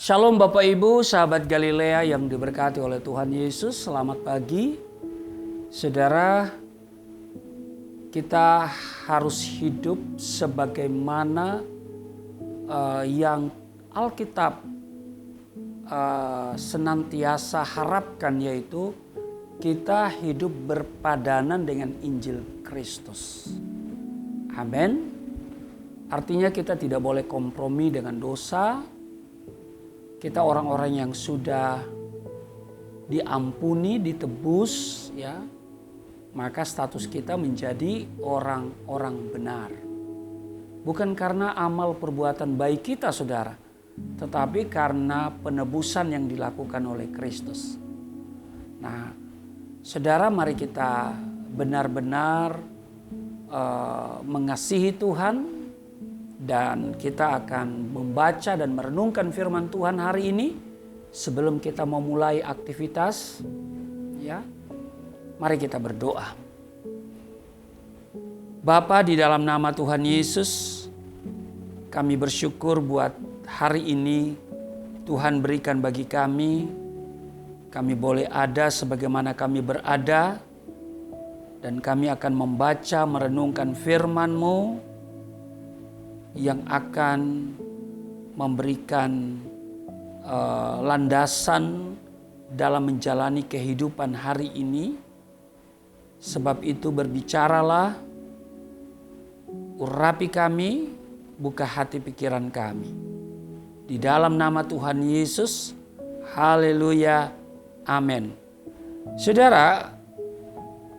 Shalom Bapak Ibu, sahabat Galilea yang diberkati oleh Tuhan Yesus. Selamat pagi. Saudara, kita harus hidup sebagaimana yang Alkitab senantiasa harapkan, yaitu kita hidup berpadanan dengan Injil Kristus. Amin. Artinya kita tidak boleh kompromi dengan dosa. Kita orang-orang yang sudah diampuni, ditebus, ya, maka status kita menjadi orang-orang benar. Bukan karena amal perbuatan baik kita, saudara, tetapi karena penebusan yang dilakukan oleh Kristus. Nah, saudara, mari kita benar-benar mengasihi Tuhan. Dan kita akan membaca dan merenungkan firman Tuhan hari ini. Sebelum kita memulai aktivitas, ya, mari kita berdoa. Bapa, di dalam nama Tuhan Yesus, kami bersyukur buat hari ini Tuhan berikan bagi kami. Kami boleh ada sebagaimana kami berada. Dan kami akan membaca, merenungkan firman-Mu yang akan memberikan landasan dalam menjalani kehidupan hari ini. Sebab itu berbicaralah, urapi kami, buka hati pikiran kami. Di dalam nama Tuhan Yesus, haleluya, amin. Saudara,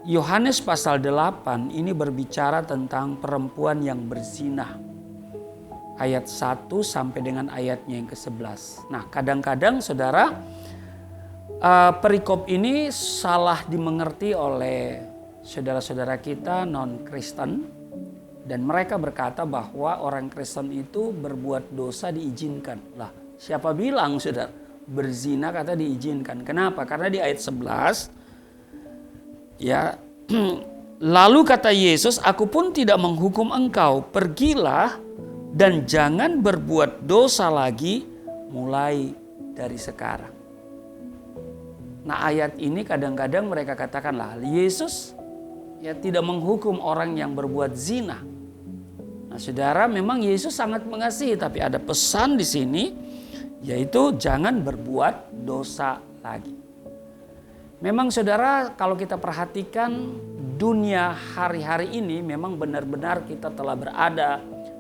Yohanes pasal 8 ini berbicara tentang perempuan yang berzina. Ayat 1 sampai dengan ayatnya yang ke-11. Nah, kadang-kadang saudara, perikop ini salah dimengerti oleh saudara-saudara kita non-Kristen. Dan mereka berkata bahwa orang Kristen itu berbuat dosa diizinkan. Lah, siapa bilang saudara? Berzina kata diizinkan. Kenapa? Karena di ayat 11, ya, lalu kata Yesus, aku pun tidak menghukum engkau, pergilah dan jangan berbuat dosa lagi mulai dari sekarang. Nah, ayat ini kadang-kadang mereka katakanlah Yesus ya tidak menghukum orang yang berbuat zina. Nah, saudara, memang Yesus sangat mengasihi, tapi ada pesan di sini, yaitu jangan berbuat dosa lagi. Memang saudara, kalau kita perhatikan dunia hari-hari ini memang benar-benar kita telah berada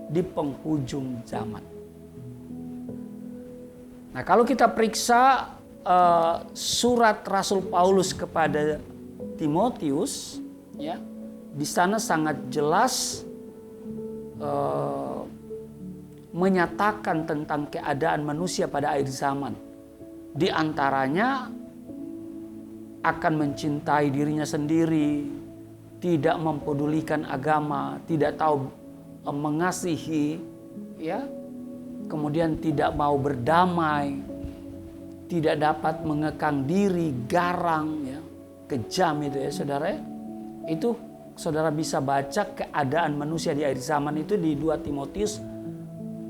di penghujung zaman. Nah, kalau kita periksa surat Rasul Paulus kepada Timotius, ya, di sana sangat jelas menyatakan tentang keadaan manusia pada akhir zaman. Di antaranya akan mencintai dirinya sendiri, tidak mempedulikan agama, tidak tahu mengasihi, ya, kemudian tidak mau berdamai, tidak dapat mengekang diri, garang, ya, kejam itu ya saudara. Itu saudara bisa baca keadaan manusia di akhir zaman itu di 2 Timotius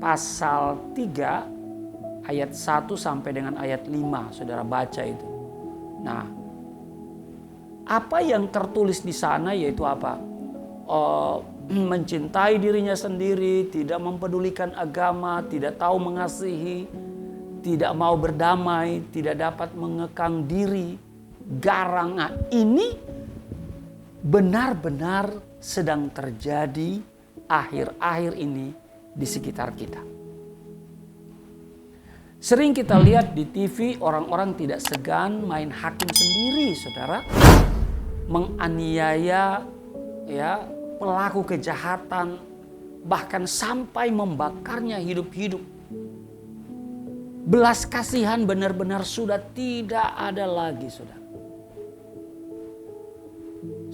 pasal 3 ayat 1 sampai dengan ayat 5, saudara baca itu. Nah, apa yang tertulis di sana yaitu apa? Mencintai dirinya sendiri, tidak mempedulikan agama, tidak tahu mengasihi, tidak mau berdamai, tidak dapat mengekang diri, garang. Nah, ini benar-benar sedang terjadi akhir-akhir ini di sekitar kita. Sering kita lihat di TV orang-orang tidak segan main hakim sendiri, saudara, menganiaya, ya, pelaku kejahatan, bahkan sampai membakarnya hidup-hidup. Belas kasihan benar-benar sudah tidak ada lagi, saudara.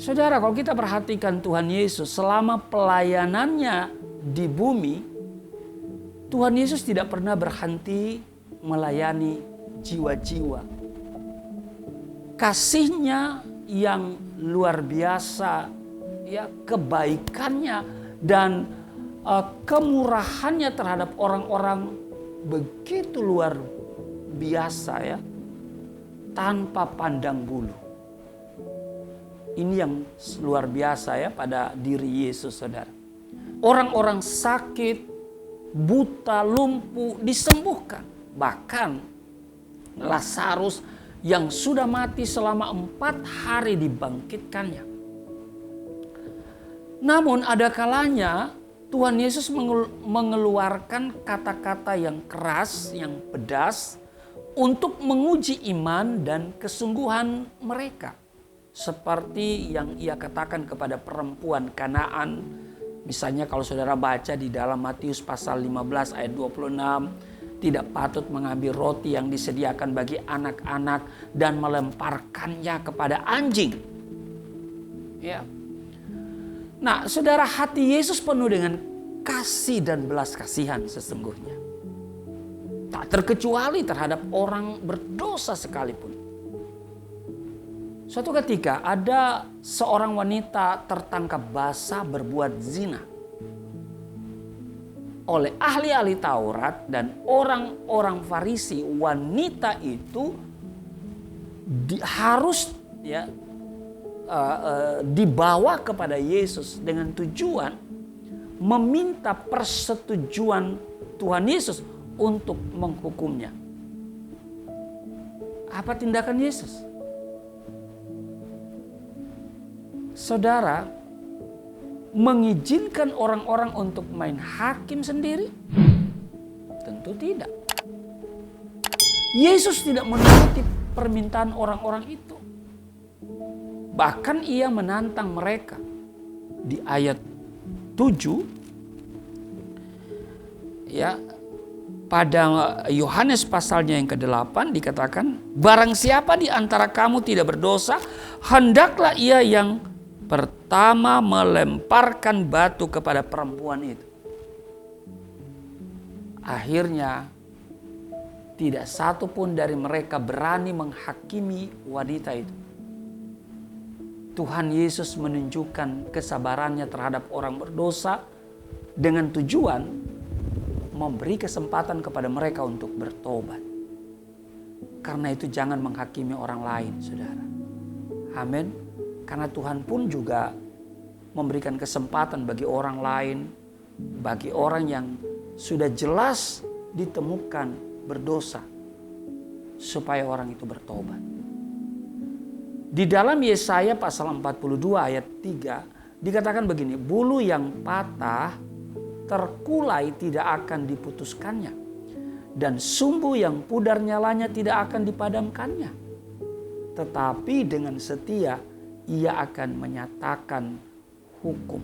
Saudara, kalau kita perhatikan Tuhan Yesus selama pelayanannya di bumi, Tuhan Yesus tidak pernah berhenti melayani jiwa-jiwa. Kasihnya yang luar biasa, ya, kebaikannya dan kemurahannya terhadap orang-orang begitu luar biasa ya, tanpa pandang bulu. Ini yang luar biasa ya pada diri Yesus, saudara. Orang-orang sakit, buta, lumpuh disembuhkan. Bahkan Lazarus yang sudah mati selama 4 hari dibangkitkannya. Namun ada kalanya Tuhan Yesus mengeluarkan kata-kata yang keras, yang pedas untuk menguji iman dan kesungguhan mereka. Seperti yang ia katakan kepada perempuan Kanaan. Misalnya kalau saudara baca di dalam Matius pasal 15 ayat 26. Tidak patut mengambil roti yang disediakan bagi anak-anak dan melemparkannya kepada anjing. Ya. Nah, saudara, hati Yesus penuh dengan kasih dan belas kasihan sesungguhnya. Tak terkecuali terhadap orang berdosa sekalipun. Suatu ketika ada seorang wanita tertangkap basah berbuat zina. Oleh ahli-ahli Taurat dan orang-orang Farisi, wanita itu harus ya dibawa kepada Yesus dengan tujuan meminta persetujuan Tuhan Yesus untuk menghukumnya. Apa tindakan Yesus? Saudara, mengizinkan orang-orang untuk main hakim sendiri? Tentu tidak. Yesus tidak menuruti permintaan orang-orang itu. Bahkan ia menantang mereka. Di ayat 7 ya, pada Yohanes pasalnya yang ke-8 dikatakan, barang siapa di antara kamu tidak berdosa, hendaklah ia yang pertama melemparkan batu kepada perempuan itu. Akhirnya tidak satu pun dari mereka berani menghakimi wanita itu. Tuhan Yesus menunjukkan kesabarannya terhadap orang berdosa dengan tujuan memberi kesempatan kepada mereka untuk bertobat. Karena itu jangan menghakimi orang lain, saudara. Amin. Karena Tuhan pun juga memberikan kesempatan bagi orang lain, bagi orang yang sudah jelas ditemukan berdosa, supaya orang itu bertobat. Di dalam Yesaya pasal 42 ayat 3 dikatakan begini, bulu yang patah terkulai tidak akan diputuskannya, dan sumbu yang pudar nyalanya tidak akan dipadamkannya. Tetapi dengan setia ia akan menyatakan hukum.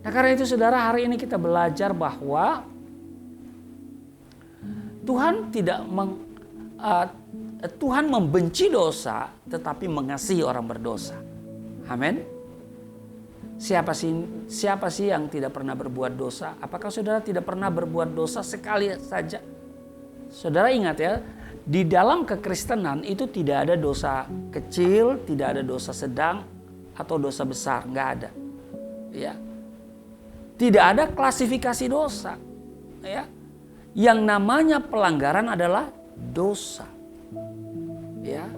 Nah, karena itu saudara, hari ini kita belajar bahwa Tuhan membenci dosa tetapi mengasihi orang berdosa. Amin. Siapa sih yang tidak pernah berbuat dosa? Apakah saudara tidak pernah berbuat dosa sekali saja? Saudara ingat ya, di dalam kekristenan itu tidak ada dosa kecil, tidak ada dosa sedang atau dosa besar, nggak ada. Ya. Tidak ada klasifikasi dosa. Ya. Yang namanya pelanggaran adalah dosa. Ya.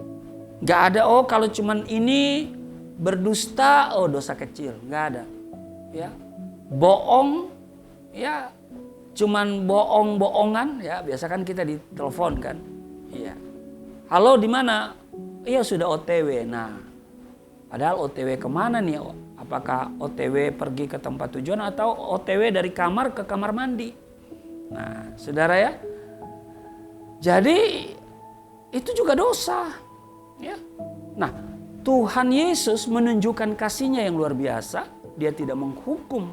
Nggak ada kalau cuman ini berdusta, dosa kecil, nggak ada. Ya. Bohong, ya cuman bohong-bohongan, ya biasa kan kita ditelepon kan. Iya. Halo, di mana? Iya, sudah OTW. Nah, padahal OTW kemana nih? Apakah OTW pergi ke tempat tujuan atau OTW dari kamar ke kamar mandi? Nah, saudara ya. Jadi itu juga dosa. Ya. Nah, Tuhan Yesus menunjukkan kasih-Nya yang luar biasa. Dia tidak menghukum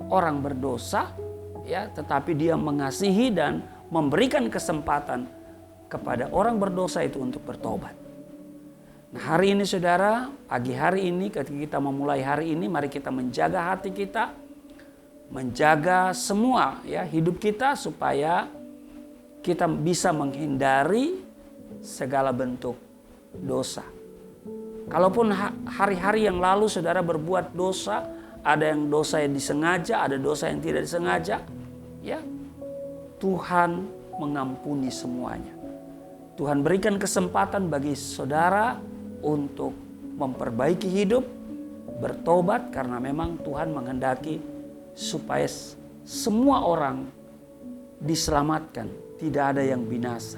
orang berdosa, ya, tetapi Dia mengasihi dan memberikan kesempatan kepada orang berdosa itu untuk bertobat. Nah, hari ini saudara, pagi hari ini ketika kita memulai hari ini, mari kita menjaga hati kita, menjaga semua ya hidup kita supaya kita bisa menghindari segala bentuk dosa. Kalaupun hari-hari yang lalu saudara berbuat dosa, ada yang dosa yang disengaja, ada dosa yang tidak disengaja, ya Tuhan mengampuni semuanya. Tuhan berikan kesempatan bagi saudara untuk memperbaiki hidup, bertobat, karena memang Tuhan menghendaki supaya semua orang diselamatkan, tidak ada yang binasa.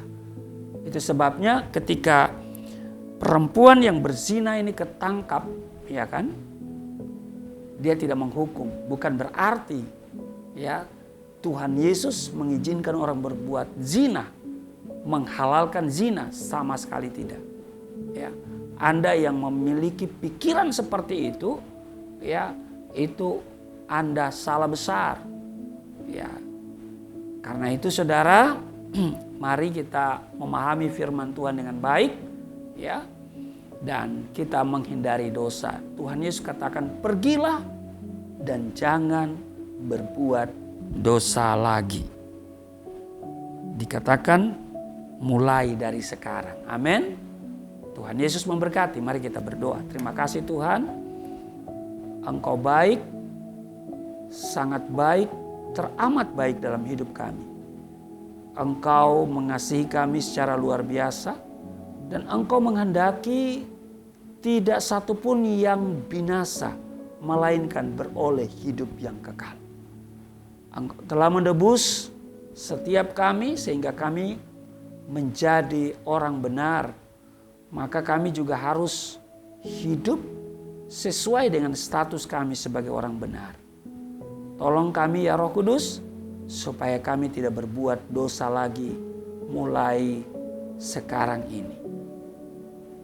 Itu sebabnya ketika perempuan yang berzina ini ketangkap, ya kan? Dia tidak menghukum, bukan berarti ya Tuhan Yesus mengizinkan orang berbuat zina, menghalalkan zina, sama sekali tidak. Ya, Anda yang memiliki pikiran seperti itu, ya, itu Anda salah besar. Ya. Karena itu saudara, mari kita memahami firman Tuhan dengan baik, ya. Dan kita menghindari dosa. Tuhan Yesus katakan, pergilah dan jangan berbuat dosa lagi. Dikatakan mulai dari sekarang. Amin. Tuhan Yesus memberkati. Mari kita berdoa. Terima kasih Tuhan. Engkau baik, sangat baik, teramat baik dalam hidup kami. Engkau mengasihi kami secara luar biasa. Dan Engkau menghendaki tidak satupun yang binasa, melainkan beroleh hidup yang kekal. Engkau telah menebus setiap kami sehingga kami menjadi orang benar. Maka kami juga harus hidup sesuai dengan status kami sebagai orang benar. Tolong kami ya Roh Kudus, supaya kami tidak berbuat dosa lagi mulai sekarang ini.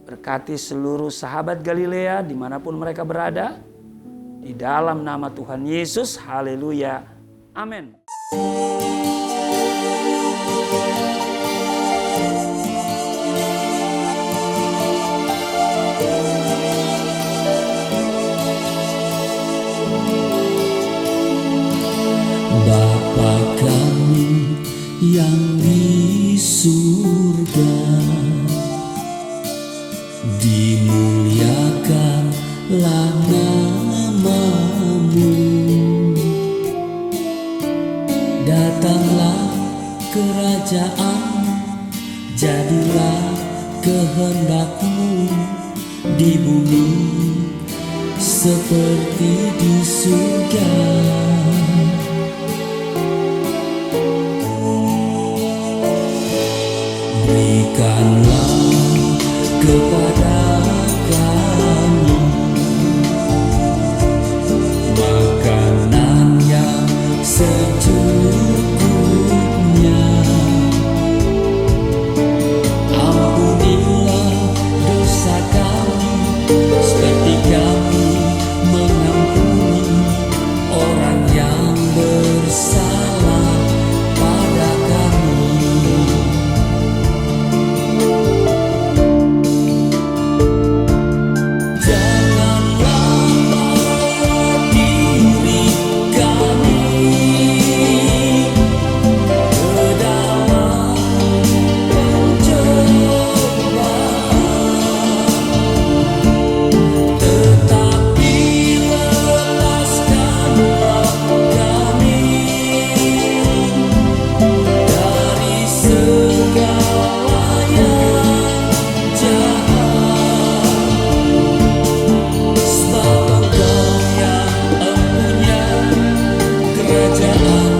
Berkati seluruh sahabat Galilea dimanapun mereka berada. Di dalam nama Tuhan Yesus, haleluya, amin. Bapa kami yang di surga, dimuliakanlah nama-Mu. Datanglah kerajaan, jadilah kehendak-Mu di bumi seperti di surga. Berikanlah kepada kami makanan yang secukupnya. Ampunilah dosa kami seperti kami mengampuni orang yang bersalah pada kami. Kerajaan